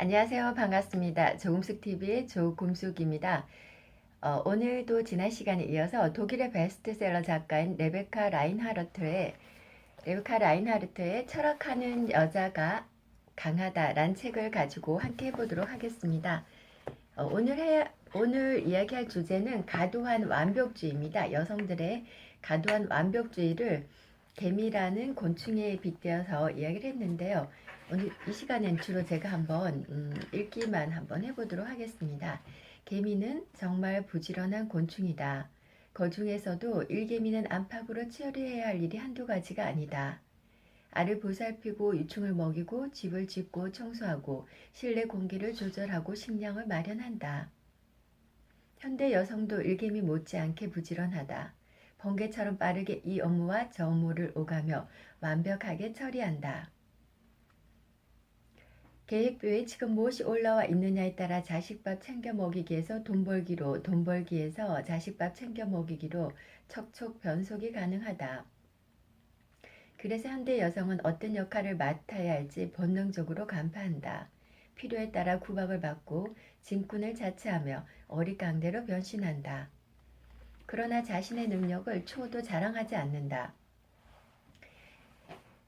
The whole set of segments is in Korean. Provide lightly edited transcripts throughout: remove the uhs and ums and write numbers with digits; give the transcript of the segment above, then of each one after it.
안녕하세요. 반갑습니다. 조금숙TV의 조금숙입니다. 오늘도 지난 시간에 이어서 독일의 베스트셀러 작가인 레베카 라인하르트의 철학하는 여자가 강하다란 책을 가지고 함께 해보도록 하겠습니다. 오늘 이야기할 주제는 과도한 완벽주의입니다. 여성들의 과도한 완벽주의를 개미라는 곤충에 빗대어서 이야기를 했는데요. 오늘 이 시간엔 주로 제가 한번 읽기만 한번 해보도록 하겠습니다. 개미는 정말 부지런한 곤충이다. 그 중에서도 일개미는 안팎으로 처리해야 할 일이 한두 가지가 아니다. 알을 보살피고 유충을 먹이고 집을 짓고 청소하고 실내 공기를 조절하고 식량을 마련한다. 현대 여성도 일개미 못지않게 부지런하다. 번개처럼 빠르게 이 업무와 저 업무를 오가며 완벽하게 처리한다. 계획표에 지금 무엇이 올라와 있느냐에 따라 자식밥 챙겨 먹이기에서 돈 벌기로, 돈 벌기에서 자식밥 챙겨 먹이기로 척척 변속이 가능하다. 그래서 현대 여성은 어떤 역할을 맡아야 할지 본능적으로 간파한다. 필요에 따라 구박을 받고 진군을 자처하며 어릿강대로 변신한다. 그러나 자신의 능력을 초도 자랑하지 않는다.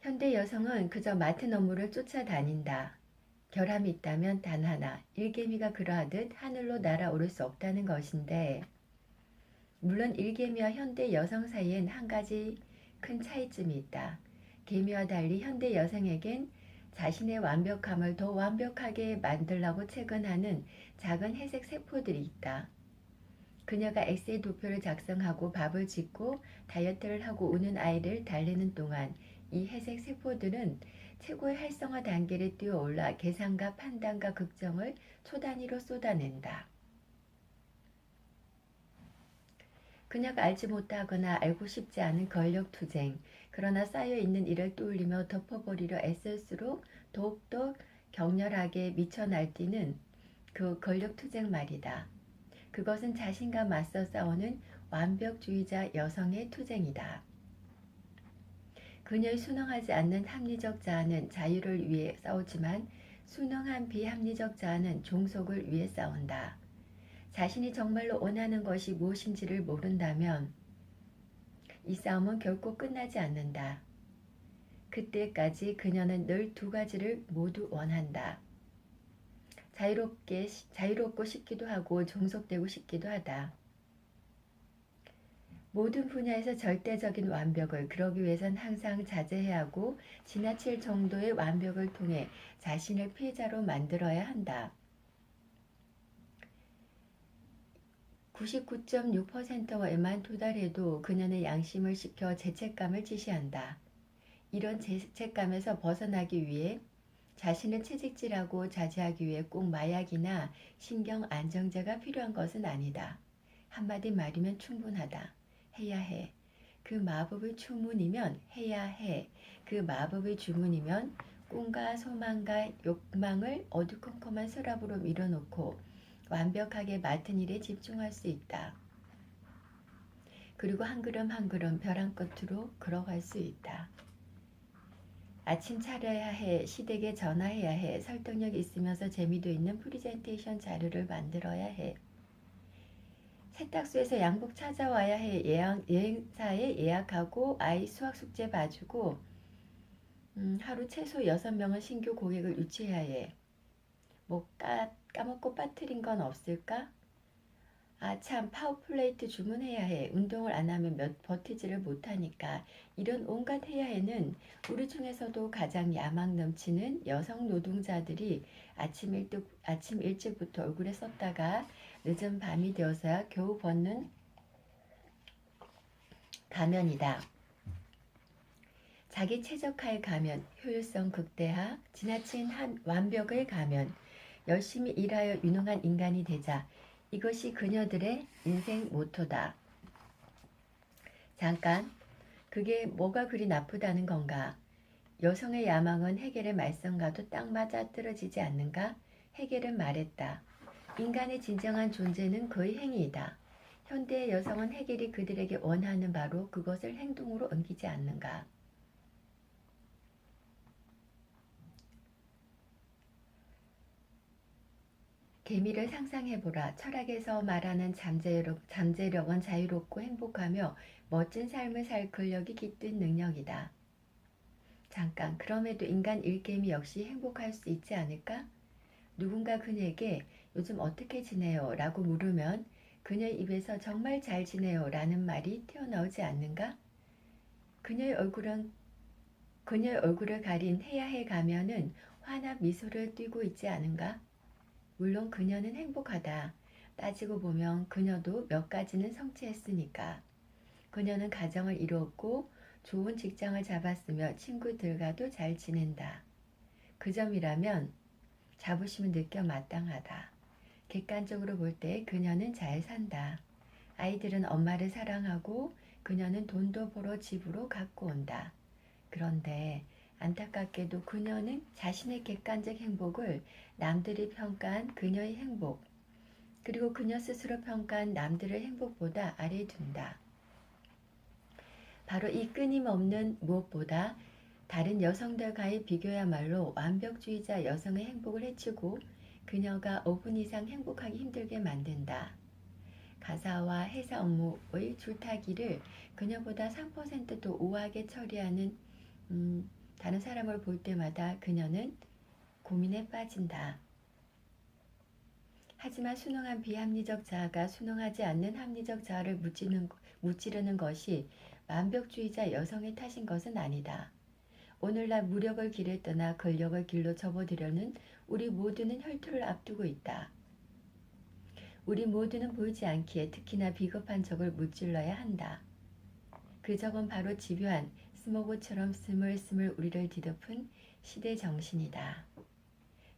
현대 여성은 그저 맡은 업무를 쫓아다닌다. 결함이 있다면 단 하나, 일개미가 그러하듯 하늘로 날아오를 수 없다는 것인데, 물론 일개미와 현대 여성 사이엔 한 가지 큰 차이점이 있다. 개미와 달리 현대 여성에겐 자신의 완벽함을 더 완벽하게 만들라고 채근하는 작은 회색 세포들이 있다. 그녀가 엑셀 도표를 작성하고 밥을 짓고 다이어트를 하고 우는 아이를 달래는 동안 이 회색 세포들은 최고의 활성화 단계를 뛰어올라 계산과 판단과 걱정을 초단위로 쏟아낸다. 그녀가 알지 못하거나 알고 싶지 않은 권력투쟁, 그러나 쌓여있는 이를 뚫으며 덮어버리려 애쓸수록 더욱더 격렬하게 미쳐 날뛰는 그 권력투쟁 말이다. 그것은 자신과 맞서 싸우는 완벽주의자 여성의 투쟁이다. 그녀의 순응하지 않는 합리적 자아는 자유를 위해 싸우지만 순응한 비합리적 자아는 종속을 위해 싸운다. 자신이 정말로 원하는 것이 무엇인지를 모른다면 이 싸움은 결코 끝나지 않는다. 그때까지 그녀는 늘 두 가지를 모두 원한다. 자유롭고 싶기도 하고 종속되고 싶기도 하다. 모든 분야에서 절대적인 완벽을 그러기 위해선 항상 자제해야 하고 지나칠 정도의 완벽을 통해 자신을 피해자로 만들어야 한다. 99.6%에만 도달해도 그녀는 양심을 지켜 죄책감을 지시한다. 이런 죄책감에서 벗어나기 위해 자신을 채찍질하고 자제하기 위해 꼭 마약이나 신경 안정제가 필요한 것은 아니다. 한마디 말이면 충분하다. 해야 해. 그 마법의 주문이면 해야 해. 그 마법의 주문이면 꿈과 소망과 욕망을 어두컴컴한 서랍으로 밀어놓고 완벽하게 맡은 일에 집중할 수 있다. 그리고 한 걸음 한 걸음 벼랑 끝으로 걸어갈 수 있다. 아침 차려야 해, 시댁에 전화해야 해, 설득력 있으면서 재미도 있는 프리젠테이션 자료를 만들어야 해. 세탁소에서 양복 찾아와야 해, 여행사에 예약하고 아이 수학 숙제 봐주고 하루 최소 6명은 신규 고객을 유치해야 해. 뭐 까먹고 빠뜨린 건 없을까? 아, 참, 파워플레이트 주문해야 해. 운동을 안 하면 버티지를 못하니까. 이런 온갖 해야 해는 우리 중에서도 가장 야망 넘치는 여성 노동자들이 아침 일찍부터 얼굴에 썼다가 늦은 밤이 되어서야 겨우 벗는 가면이다. 자기 최적화의 가면, 효율성 극대화, 지나친 완벽의 가면, 열심히 일하여 유능한 인간이 되자. 이것이 그녀들의 인생 모토다. 잠깐, 그게 뭐가 그리 나쁘다는 건가? 여성의 야망은 헤겔의 말씀과도 딱 맞아 떨어지지 않는가? 헤겔은 말했다. 인간의 진정한 존재는 그의 행위이다. 현대의 여성은 헤겔이 그들에게 원하는 바로 그것을 행동으로 옮기지 않는가? 개미를 상상해보라. 철학에서 말하는 잠재력은 자유롭고 행복하며 멋진 삶을 살 근력이 깃든 능력이다. 잠깐, 그럼에도 인간 일개미 역시 행복할 수 있지 않을까? 누군가 그녀에게 요즘 어떻게 지내요? 라고 물으면 그녀의 입에서 정말 잘 지내요? 라는 말이 튀어나오지 않는가? 그녀의 얼굴을 가린 해야해 가면은 환한 미소를 띠고 있지 않은가? 물론 그녀는 행복하다. 따지고 보면 그녀도 몇 가지는 성취했으니까. 그녀는 가정을 이루었고 좋은 직장을 잡았으며 친구들과도 잘 지낸다. 그 점이라면 자부심을 느껴 마땅하다. 객관적으로 볼 때 그녀는 잘 산다. 아이들은 엄마를 사랑하고 그녀는 돈도 벌어 집으로 갖고 온다. 그런데 안타깝게도 그녀는 자신의 객관적 행복을 남들이 평가한 그녀의 행복, 그리고 그녀 스스로 평가한 남들의 행복보다 아래에 둔다. 바로 이 끊임없는 무엇보다 다른 여성들과의 비교야말로 완벽주의자 여성의 행복을 해치고 그녀가 5분 이상 행복하기 힘들게 만든다. 가사와 회사 업무의 줄타기를 그녀보다 3%도 우아하게 처리하는 다른 사람을 볼 때마다 그녀는 고민에 빠진다. 하지만 순응한 비합리적 자아가 순응하지 않는 합리적 자아를 무찌르는 것이 완벽주의자 여성의 탓인 것은 아니다. 오늘날 무력을 길에 떠나 근력을 길로 접어들려는 우리 모두는 혈투를 앞두고 있다. 우리 모두는 보이지 않기에 특히나 비겁한 적을 무찔러야 한다. 그 적은 바로 집요한 스모그처럼 스물스물 우리를 뒤덮은 시대 정신이다.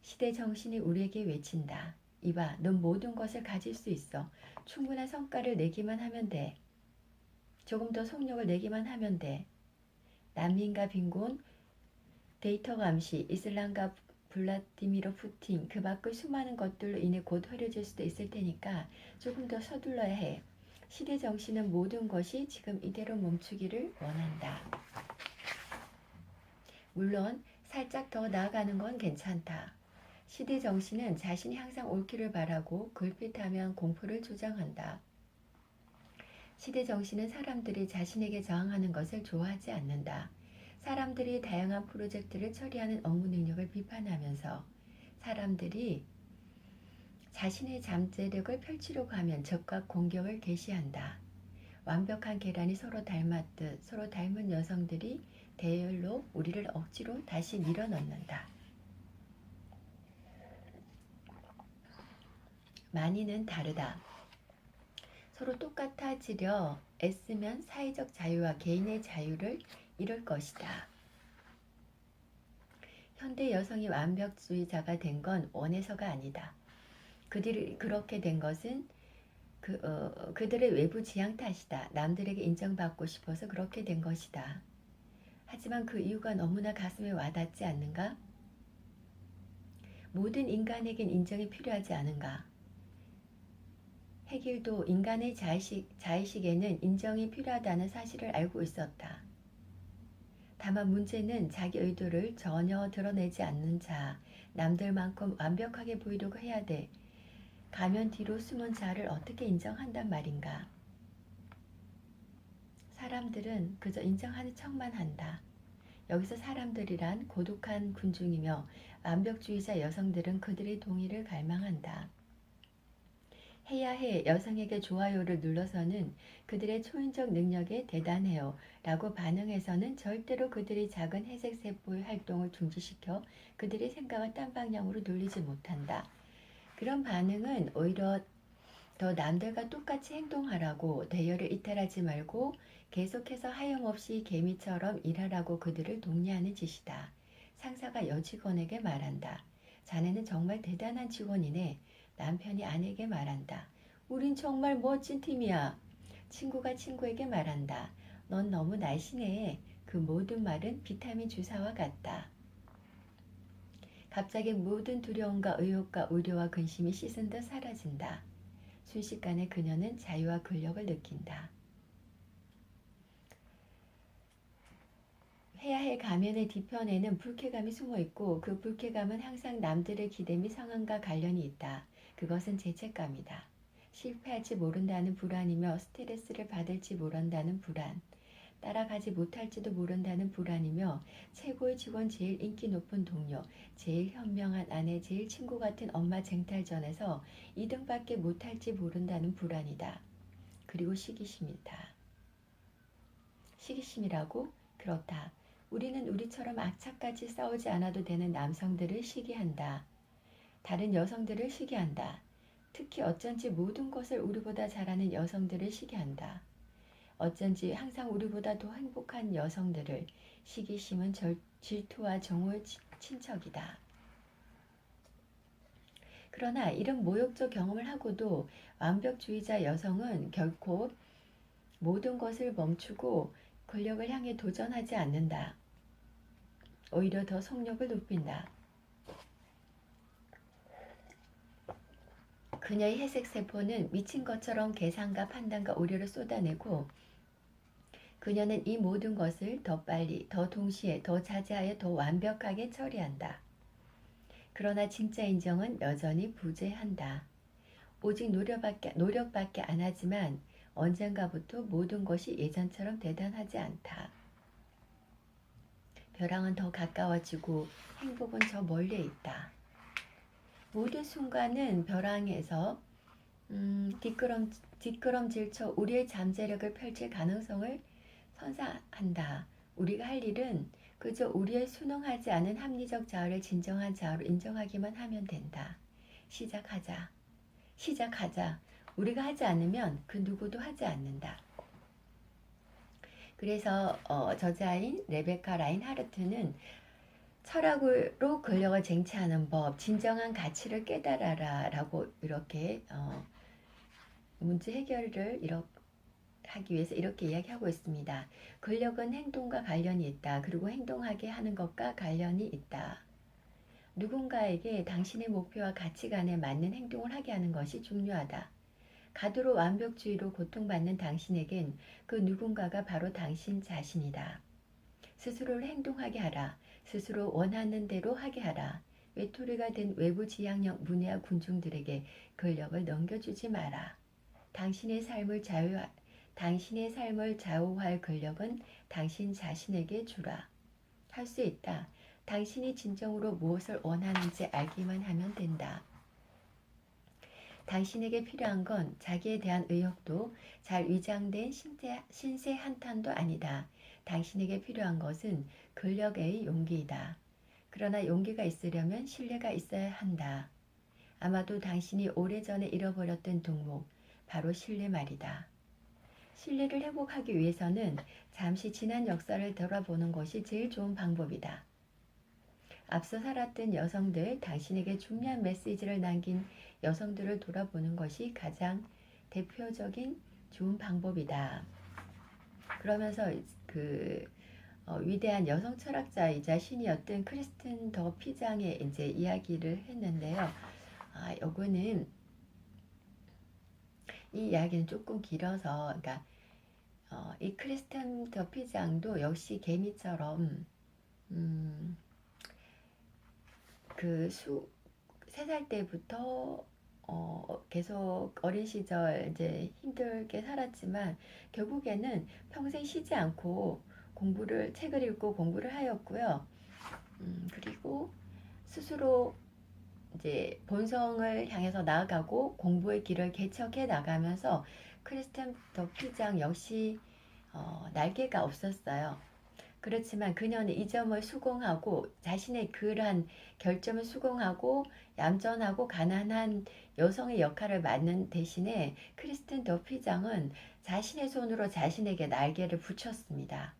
시대 정신이 우리에게 외친다. 이봐, 넌 모든 것을 가질 수 있어. 충분한 성과를 내기만 하면 돼. 조금 더 속력을 내기만 하면 돼. 난민과 빈곤, 데이터 감시, 이슬람과 블라디미르 푸틴, 그 밖의 수많은 것들로 인해 곧 흐려질 수도 있을 테니까 조금 더 서둘러야 해. 시대 정신은 모든 것이 지금 이대로 멈추기를 원한다. 물론 살짝 더 나아가는 건 괜찮다. 시대 정신은 자신이 항상 옳기를 바라고 글빛하면 공포를 조장한다. 시대 정신은 사람들이 자신에게 저항하는 것을 좋아하지 않는다. 사람들이 다양한 프로젝트를 처리하는 업무 능력을 비판하면서 사람들이 자신의 잠재력을 펼치려고 하면 적과 공격을 개시한다. 완벽한 계란이 서로 닮았듯 서로 닮은 여성들이 대열로 우리를 억지로 다시 밀어넣는다. 많이는 다르다. 서로 똑같아지려 애쓰면 사회적 자유와 개인의 자유를 이룰 것이다. 현대 여성이 완벽주의자가 된 건 원해서가 아니다. 그들이 그렇게 된 것은 그들의 외부 지향 탓이다. 남들에게 인정받고 싶어서 그렇게 된 것이다. 하지만 그 이유가 너무나 가슴에 와닿지 않는가? 모든 인간에겐 인정이 필요하지 않은가? 해길도 인간의 자의식에는 인정이 필요하다는 사실을 알고 있었다. 다만 문제는 자기 의도를 전혀 드러내지 않는 자, 남들만큼 완벽하게 보이려고 해야 돼. 가면 뒤로 숨은 자를 어떻게 인정한단 말인가? 사람들은 그저 인정하는 척만 한다. 여기서 사람들이란 고독한 군중이며 완벽주의자 여성들은 그들의 동의를 갈망한다. 해야 해 여성에게 좋아요를 눌러서는 그들의 초인적 능력에 대단해요 라고 반응해서는 절대로 그들의 작은 회색세포의 활동을 중지시켜 그들의 생각을 딴 방향으로 돌리지 못한다. 그런 반응은 오히려 더 남들과 똑같이 행동하라고 대열을 이탈하지 말고 계속해서 하염없이 개미처럼 일하라고 그들을 독려하는 짓이다. 상사가 여직원에게 말한다. 자네는 정말 대단한 직원이네. 남편이 아내에게 말한다. 우린 정말 멋진 팀이야. 친구가 친구에게 말한다. 넌 너무 날씬해. 그 모든 말은 비타민 주사와 같다. 갑자기 모든 두려움과 의혹과 우려와 근심이 씻은 듯 사라진다. 순식간에 그녀는 자유와 근력을 느낀다. 해야 할 가면의 뒤편에는 불쾌감이 숨어있고 그 불쾌감은 항상 남들의 기대 및 상황과 관련이 있다. 그것은 죄책감이다. 실패할지 모른다는 불안이며 스트레스를 받을지 모른다는 불안, 따라가지 못할지도 모른다는 불안이며 최고의 직원, 제일 인기 높은 동료, 제일 현명한 아내, 제일 친구 같은 엄마 쟁탈전에서 2등밖에 못할지 모른다는 불안이다. 그리고 시기심이다. 시기심이라고? 그렇다. 우리는 우리처럼 악착같이 싸우지 않아도 되는 남성들을 시기한다. 다른 여성들을 시기한다. 특히 어쩐지 모든 것을 우리보다 잘하는 여성들을 시기한다. 어쩐지 항상 우리보다 더 행복한 여성들을. 시기심은 질투와 정오의 친척이다. 그러나 이런 모욕적 경험을 하고도 완벽주의자 여성은 결코 모든 것을 멈추고 권력을 향해 도전하지 않는다. 오히려 더 성욕을 높인다. 그녀의 회색세포는 미친 것처럼 계산과 판단과 오류를 쏟아내고 그녀는 이 모든 것을 더 빨리, 더 동시에, 더 자세하게, 더 완벽하게 처리한다. 그러나 진짜 인정은 여전히 부재한다. 오직 노력밖에 안 하지만 언젠가부터 모든 것이 예전처럼 대단하지 않다. 벼랑은 더 가까워지고 행복은 저 멀리에 있다. 모든 순간은 벼랑에서 뒷걸음질쳐 우리의 잠재력을 펼칠 가능성을 선사한다. 우리가 할 일은 그저 우리의 순응하지 않은 합리적 자아를 진정한 자아로 인정하기만 하면 된다. 시작하자. 시작하자. 우리가 하지 않으면 그 누구도 하지 않는다. 그래서 저자인 레베카 라인하르트는 철학으로 권력을 쟁취하는 법, 진정한 가치를 깨달아라 라고 이렇게 문제 해결을 하기 위해서 이렇게 이야기하고 있습니다. 권력은 행동과 관련이 있다. 그리고 행동하게 하는 것과 관련이 있다. 누군가에게 당신의 목표와 가치관에 맞는 행동을 하게 하는 것이 중요하다. 가두로 완벽주의로 고통받는 당신에겐 그 누군가가 바로 당신 자신이다. 스스로를 행동하게 하라. 스스로 원하는 대로 하게 하라. 외톨이가 된 외부 지향형 문외와 군중들에게 권력을 넘겨주지 마라. 당신의 삶을 좌우할 권력은 당신 자신에게 주라. 할 수 있다. 당신이 진정으로 무엇을 원하는지 알기만 하면 된다. 당신에게 필요한 건 자기에 대한 의욕도 잘 위장된 신세 한탄도 아니다. 당신에게 필요한 것은 권력의 용기이다. 그러나 용기가 있으려면 신뢰가 있어야 한다. 아마도 당신이 오래전에 잃어버렸던 동목, 바로 신뢰 말이다. 신뢰를 회복하기 위해서는 잠시 지난 역사를 돌아보는 것이 제일 좋은 방법이다. 앞서 살았던 여성들, 당신에게 중요한 메시지를 남긴 여성들을 돌아보는 것이 가장 대표적인 좋은 방법이다. 그러면서 위대한 여성 철학자이자 신이었던 크리스틴 더 피장의 이제 이야기를 했는데요. 요거는 이 이야기는 조금 길어서, 그러니까 이 크리스틴 더 피장도 역시 개미처럼 3살 때부터 계속 어린 시절 이제 힘들게 살았지만 결국에는 평생 쉬지 않고 책을 읽고 공부를 하였고요. 그리고 스스로 이제 본성을 향해서 나아가고 공부의 길을 개척해 나가면서 크리스틴 더 피장 역시 날개가 없었어요. 그렇지만 그녀는 이 점을 수긍하고 자신의 그러한 결점을 수긍하고 얌전하고 가난한 여성의 역할을 맡는 대신에 크리스틴 더 피장은 자신의 손으로 자신에게 날개를 붙였습니다.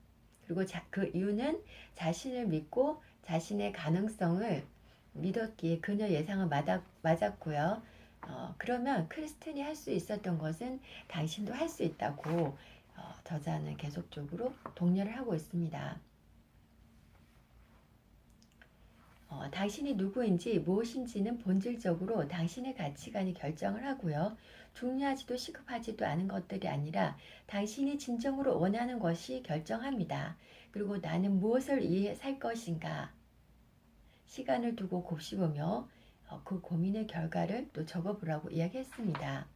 그리고 그 이유는 자신을 믿고 자신의 가능성을 믿었기에 그녀 예상은 맞았고요. 그러면 크리스틴이 할 수 있었던 것은 당신도 할 수 있다고 저자는 계속적으로 독려를 하고 있습니다. 당신이 누구인지 무엇인지는 본질적으로 당신의 가치관이 결정을 하고요. 중요하지도 시급하지도 않은 것들이 아니라 당신이 진정으로 원하는 것이 결정합니다. 그리고 나는 무엇을 위해 살 것인가? 시간을 두고 곱씹으며 그 고민의 결과를 또 적어보라고 이야기했습니다.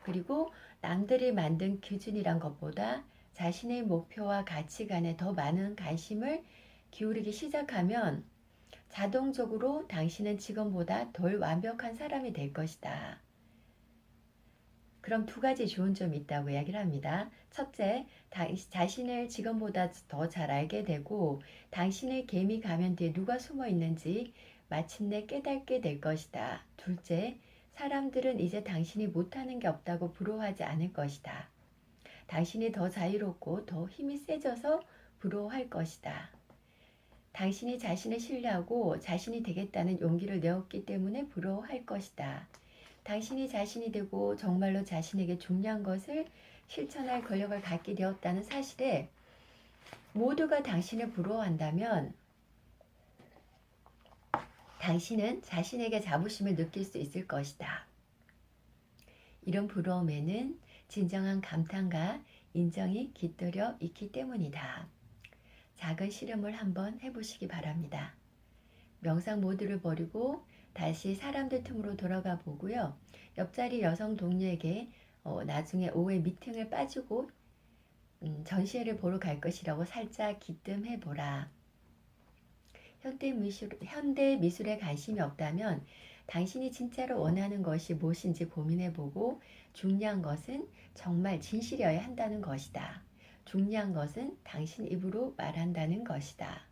그리고 남들이 만든 기준이란 것보다 자신의 목표와 가치관에 더 많은 관심을 기울이기 시작하면 자동적으로 당신은 지금보다 덜 완벽한 사람이 될 것이다. 그럼 두 가지 좋은 점이 있다고 이야기를 합니다. 첫째, 자신을 지금보다 더 잘 알게 되고 당신의 개미 가면 뒤에 누가 숨어 있는지 마침내 깨닫게 될 것이다. 둘째, 사람들은 이제 당신이 못하는 게 없다고 부러워하지 않을 것이다. 당신이 더 자유롭고 더 힘이 세져서 부러워할 것이다. 당신이 자신을 신뢰하고 자신이 되겠다는 용기를 내었기 때문에 부러워할 것이다. 당신이 자신이 되고 정말로 자신에게 중요한 것을 실천할 권력을 갖게 되었다는 사실에 모두가 당신을 부러워한다면 당신은 자신에게 자부심을 느낄 수 있을 것이다. 이런 부러움에는 진정한 감탄과 인정이 깃들여 있기 때문이다. 작은 실험을 한번 해보시기 바랍니다. 명상 모드를 버리고 다시 사람들 틈으로 돌아가 보고요. 옆자리 여성 동료에게 나중에 오후에 미팅을 빠지고 전시회를 보러 갈 것이라고 살짝 기뜸해 보라. 현대 미술에 관심이 없다면 당신이 진짜로 원하는 것이 무엇인지 고민해 보고 중요한 것은 정말 진실이어야 한다는 것이다. 중요한 것은 당신 입으로 말한다는 것이다.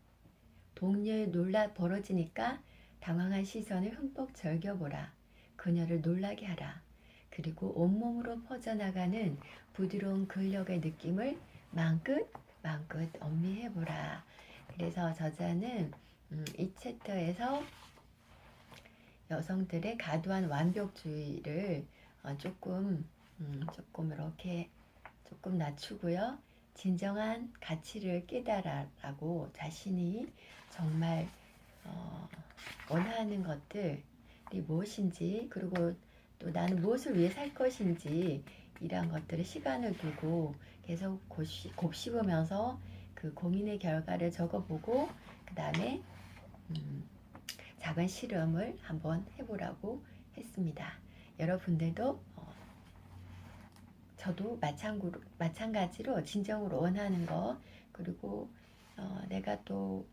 동료의 놀라 벌어지니까 당황한 시선을 흠뻑 즐겨보라. 그녀를 놀라게 하라. 그리고 온몸으로 퍼져나가는 부드러운 근력의 느낌을 마음껏 엄미해보라. 그래서 저자는 이 챕터에서 여성들의 과도한 완벽주의를 조금 이렇게 조금 낮추고요. 진정한 가치를 깨달아라고 자신이 정말 원하는 것들이 무엇인지 그리고 또 나는 무엇을 위해 살 것인지 이러한 것들을 시간을 두고 계속 곱씹으면서 그 고민의 결과를 적어보고 그 다음에 작은 실험을 한번 해보라고 했습니다. 여러분들도 저도 마찬가지로 진정으로 원하는 것 그리고 내가 또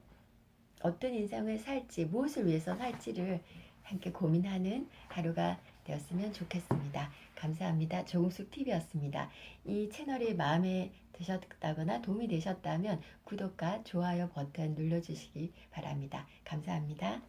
어떤 인생을 살지 무엇을 위해서 살지를 함께 고민하는 하루가 되었으면 좋겠습니다. 감사합니다. 조금숙TV였습니다. 이 채널이 마음에 드셨다거나 도움이 되셨다면 구독과 좋아요 버튼 눌러주시기 바랍니다. 감사합니다.